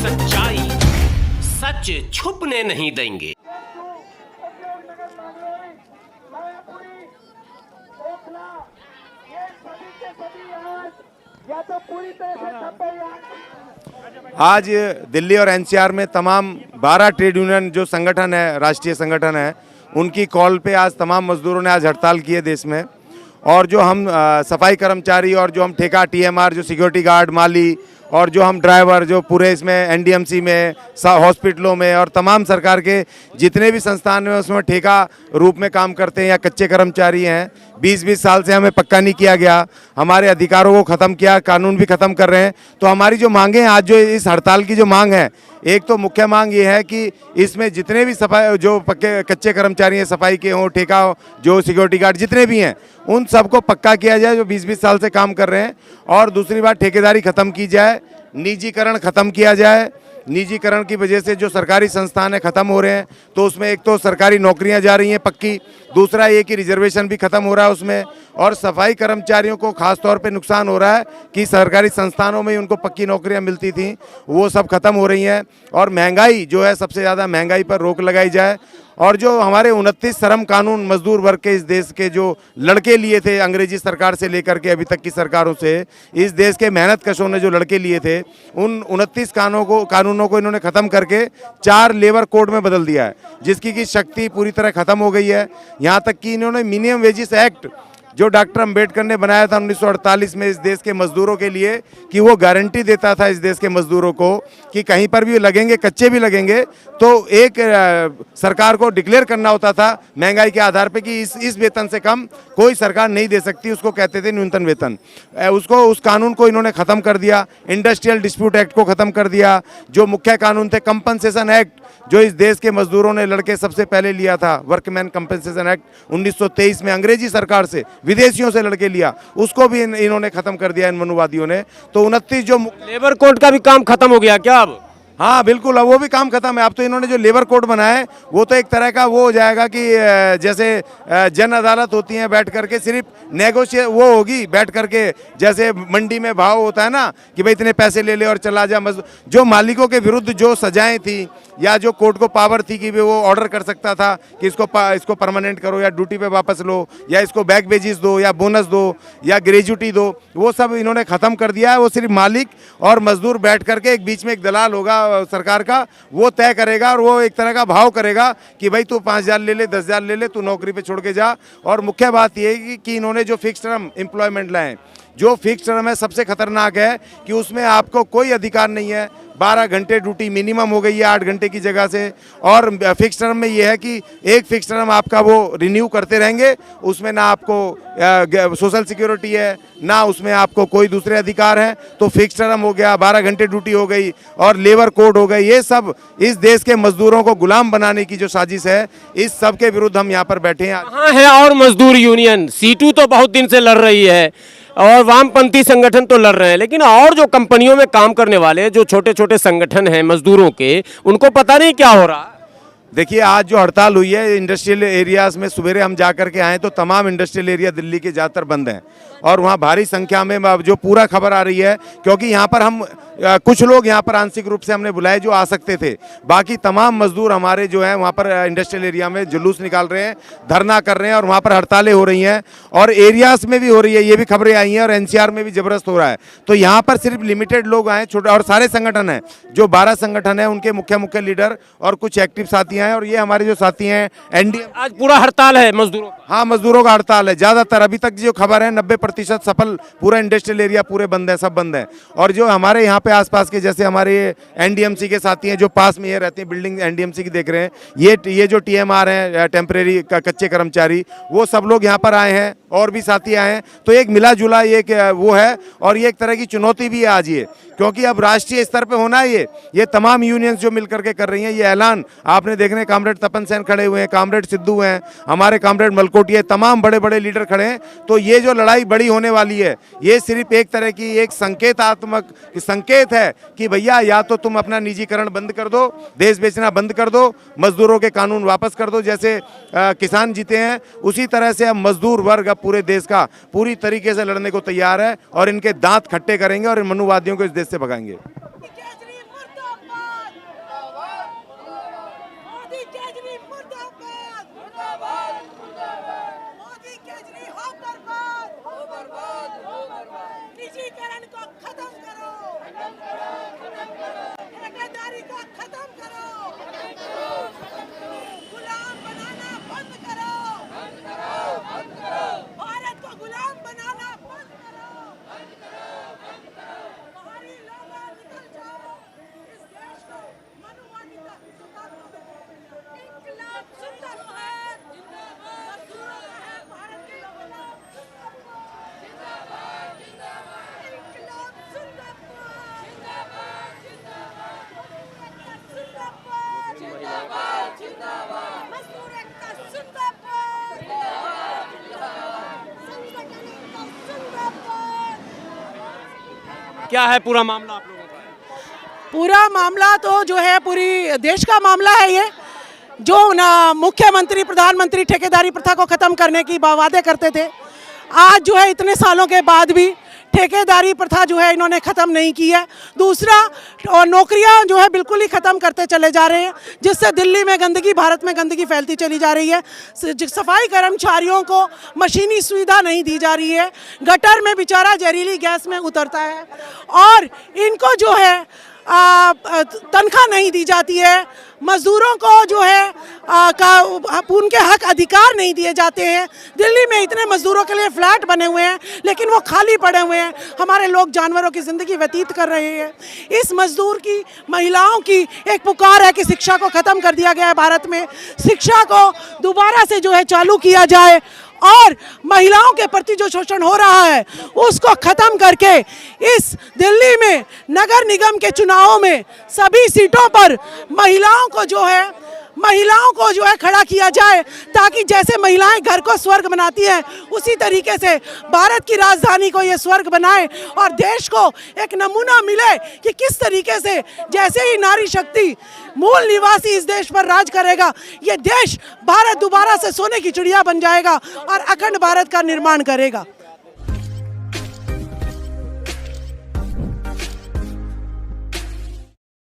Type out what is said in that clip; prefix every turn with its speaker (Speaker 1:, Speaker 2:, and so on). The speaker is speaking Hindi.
Speaker 1: सच्चाई सच छुपने नहीं देंगे।
Speaker 2: आज दिल्ली और एनसीआर में तमाम 12 ट्रेड यूनियन जो संगठन है, राष्ट्रीय संगठन है, उनकी कॉल पे आज तमाम मजदूरों ने आज हड़ताल की है देश में। और जो हम सफाई कर्मचारी और जो हम ठेका टीएमआर, जो सिक्योरिटी गार्ड, माली और जो हम ड्राइवर, जो पूरे इसमें एनडीएमसी में, हॉस्पिटलों में और तमाम सरकार के जितने भी संस्थान हैं उसमें ठेका रूप में काम करते हैं या कच्चे कर्मचारी हैं, 20-20 साल से हमें पक्का नहीं किया गया, हमारे अधिकारों को ख़त्म किया, कानून भी ख़त्म कर रहे हैं। तो हमारी जो मांगें हैं आज, जो इस हड़ताल की जो मांग है, एक तो मुख्य मांग ये है कि इसमें जितने भी सफाई जो पक्के कच्चे कर्मचारी हैं, सफाई के हों, ठेका हो, जो सिक्योरिटी गार्ड जितने भी हैं, उन सबको पक्का किया जाए जो 20-20 साल से काम कर रहे हैं। और दूसरी बात, ठेकेदारी ख़त्म की जाए, निजीकरण ख़त्म किया जाए। निजीकरण की वजह से जो सरकारी संस्थान है ख़त्म हो रहे हैं, तो उसमें एक तो सरकारी नौकरियां जा रही हैं पक्की, दूसरा ये कि रिजर्वेशन भी ख़त्म हो रहा है उसमें, और सफाई कर्मचारियों को खास तौर पे नुकसान हो रहा है कि सरकारी संस्थानों में उनको पक्की नौकरियां मिलती थी, वो सब ख़त्म हो रही हैं। और महंगाई जो है, सबसे ज़्यादा महंगाई पर रोक लगाई जाए। और जो हमारे 29 श्रम कानून मजदूर वर्ग के इस देश के जो लड़के लिए थे, अंग्रेजी सरकार से लेकर के अभी तक की सरकारों से, इस देश के मेहनत कशों ने जो लड़के लिए थे, उन 29 कानूनों को इन्होंने ख़त्म करके 4 लेबर कोड में बदल दिया है, जिसकी की शक्ति पूरी तरह ख़त्म हो गई है। यहाँ तक कि इन्होंने मिनिमम वेजेस एक्ट जो डॉक्टर अंबेडकर ने बनाया था 1948 में इस देश के मजदूरों के लिए, कि वो गारंटी देता था इस देश के मजदूरों को कि कहीं पर भी लगेंगे, कच्चे भी लगेंगे, तो एक सरकार को डिक्लेयर करना होता था महंगाई के आधार पे कि इस वेतन से कम कोई सरकार नहीं दे सकती, उसको कहते थे न्यूनतम वेतन। उस कानून को इन्होंने ख़त्म कर दिया। इंडस्ट्रियल डिस्प्यूट एक्ट को ख़त्म कर दिया। जो मुख्य कानून थे, कंपनसेशन एक्ट, जो इस देश के मजदूरों ने लड़के सबसे पहले लिया था, वर्कमैन कंपनसेशन एक्ट 1923 में अंग्रेजी सरकार से, विदेशियों से लड़के लिया, उसको भी इन्होंने खत्म कर दिया इन मनुवादियों ने। तो 29 जो
Speaker 3: लेबर कोड का भी काम खत्म हो गया क्या अब?
Speaker 2: हाँ बिल्कुल, अब वो भी काम खत्म है। अब तो इन्होंने जो लेबर कोड बनाया है वो तो एक तरह का वो हो जाएगा कि जैसे जन अदालत होती है, बैठ करके सिर्फ नेगोशिएट वो होगी, बैठ करके जैसे मंडी में भाव होता है ना कि भाई इतने पैसे ले ले और चला जा। जो मालिकों के विरुद्ध जो सजाएं थी या जो कोर्ट को पावर थी कि वो ऑर्डर कर सकता था कि इसको परमानेंट करो या ड्यूटी पे वापस लो या इसको बैक वेजेस दो या बोनस दो या ग्रेजुटी दो, वो सब इन्होंने ख़त्म कर दिया है। वो सिर्फ मालिक और मजदूर बैठ करके एक बीच में एक दलाल होगा सरकार का, वो तय करेगा और वो एक तरह का भाव करेगा कि भाई तू 5,000 ले ले, 10,000 ले ले, तू नौकरी पे छोड़ के जा। और मुख्य बात ये है कि इन्होंने जो फिक्स टर्म एम्प्लॉयमेंट लाए, जो फिक्स टर्म है सबसे खतरनाक है कि उसमें आपको कोई अधिकार नहीं है। 12 घंटे ड्यूटी मिनिमम हो गई है 8 घंटे की जगह से। और फिक्स टर्म में ये है कि एक फिक्स टर्म आपका वो रिन्यू करते रहेंगे, उसमें ना आपको सोशल सिक्योरिटी है, ना उसमें आपको कोई दूसरे अधिकार हैं। तो फिक्स टर्म हो गया, 12 घंटे ड्यूटी हो गई और लेबर कोड हो गई, ये सब इस देश के मजदूरों को गुलाम बनाने की जो साजिश है, इस सब के विरुद्ध हम यहाँ पर बैठे हैं।
Speaker 3: कहाँ है और मजदूर यूनियन? सीटू तो बहुत दिन से लड़ रही है और वामपंथी संगठन तो लड़ रहे हैं, लेकिन और जो कंपनियों में काम करने वाले जो छोटे छोटे संगठन हैं मजदूरों के, उनको पता नहीं क्या हो रहा।
Speaker 2: देखिए, आज जो हड़ताल हुई है इंडस्ट्रियल एरियाज़ में, सवेरे हम जा कर के आए तो तमाम इंडस्ट्रियल एरिया दिल्ली के ज़्यादातर बंद हैं और वहाँ भारी संख्या में जो पूरा खबर आ रही है, क्योंकि यहाँ पर हम कुछ लोग यहाँ पर आंशिक रूप से हमने बुलाए जो आ सकते थे, बाकी तमाम मजदूर हमारे जो हैं वहाँ पर इंडस्ट्रियल एरिया में जुलूस निकाल रहे हैं, धरना कर रहे हैं और वहाँ पर हड़तालें हो रही हैं और एरियाज़ में भी हो रही है, ये भी खबरें आई हैं और एनसीआर में भी जबरदस्त हो रहा है। तो यहाँ पर सिर्फ लिमिटेड लोग आए, छोटे, और सारे संगठन हैं, जो 12 संगठन हैं उनके मुख्य लीडर और कुछ एक्टिव साथी हैं और ये हमारे जो साथी हैं एनडीए।
Speaker 3: आज पूरा हड़ताल है मजदूरों का?
Speaker 2: हाँ, मजदूरों का हड़ताल है ज़्यादातर। अभी तक जो खबर है 90% सफल, पूरा इंडस्ट्रियल एरिया पूरे बंद है, सब बंद है। और जो हमारे यहाँ पे आसपास के, जैसे हमारे एनडीएमसी के साथी हैं जो पास में ये रहते हैं, बिल्डिंग एनडीएमसी की देख रहे हैं, ये जो टीएमआर हैं, टेम्परेरी कच्चे कर्मचारी, वो सब लोग यहाँ पर आए हैं और भी साथी आए हैं। तो एक मिला जुला एक वो है और ये एक तरह की चुनौती भी है आज ये, क्योंकि अब राष्ट्रीय स्तर पे होना है ये तमाम यूनियंस जो मिल करके कर रही हैं। ये ऐलान आपने देखने, कामरेड तपन सेन खड़े हुए हैं, कामरेड सिद्धू हैं, हमारे कामरेड मलकोटिया, तमाम बड़े बड़े लीडर खड़े हैं। तो ये जो लड़ाई बड़ी होने वाली है, ये सिर्फ एक तरह की एक संकेत है कि भैया या तो तुम अपना निजीकरण बंद कर दो, देश बेचना बंद कर दो, मजदूरों के कानून वापस कर दो। जैसे किसान जीते हैं उसी तरह से अब मजदूर वर्ग अब पूरे देश का पूरी तरीके से लड़ने को तैयार है और इनके दांत खट्टे करेंगे और इन मनुवादियों को इस देश से भगाएंगे।
Speaker 3: क्या है पूरा मामला आप लोगों का?
Speaker 4: पूरा मामला तो जो है पूरी देश का मामला है ये। जो ना मुख्यमंत्री प्रधानमंत्री ठेकेदारी प्रथा को ख़त्म करने की वादे करते थे, आज जो है इतने सालों के बाद भी ठेकेदारी प्रथा जो है इन्होंने ख़त्म नहीं की है। दूसरा, और नौकरियां जो है बिल्कुल ही ख़त्म करते चले जा रहे हैं, जिससे दिल्ली में गंदगी, भारत में गंदगी फैलती चली जा रही है। सफाई कर्मचारियों को मशीनी सुविधा नहीं दी जा रही है, गटर में बेचारा जहरीली गैस में उतरता है, और इनको जो है तनख्वाह नहीं दी जाती है। मजदूरों को जो है उनके हक अधिकार नहीं दिए जाते हैं। दिल्ली में इतने मजदूरों के लिए फ्लैट बने हुए हैं, लेकिन वो खाली पड़े हुए हैं। हमारे लोग जानवरों की ज़िंदगी व्यतीत कर रहे हैं। इस मजदूर की, महिलाओं की एक पुकार है कि शिक्षा को ख़त्म कर दिया गया है भारत में। शिक्षा को दोबारा से जो है चालू किया जाए, और महिलाओं के प्रति जो शोषण हो रहा है उसको खत्म करके इस दिल्ली में नगर निगम के चुनावों में सभी सीटों पर महिलाओं को जो है खड़ा किया जाए, ताकि जैसे महिलाएं घर को स्वर्ग बनाती हैं उसी तरीके से भारत की राजधानी को ये स्वर्ग बनाए, और देश को एक नमूना मिले कि किस तरीके से जैसे ही नारी शक्ति मूल निवासी इस देश पर राज करेगा, ये देश भारत दोबारा से सोने की चिड़िया बन जाएगा और अखंड भारत का निर्माण करेगा।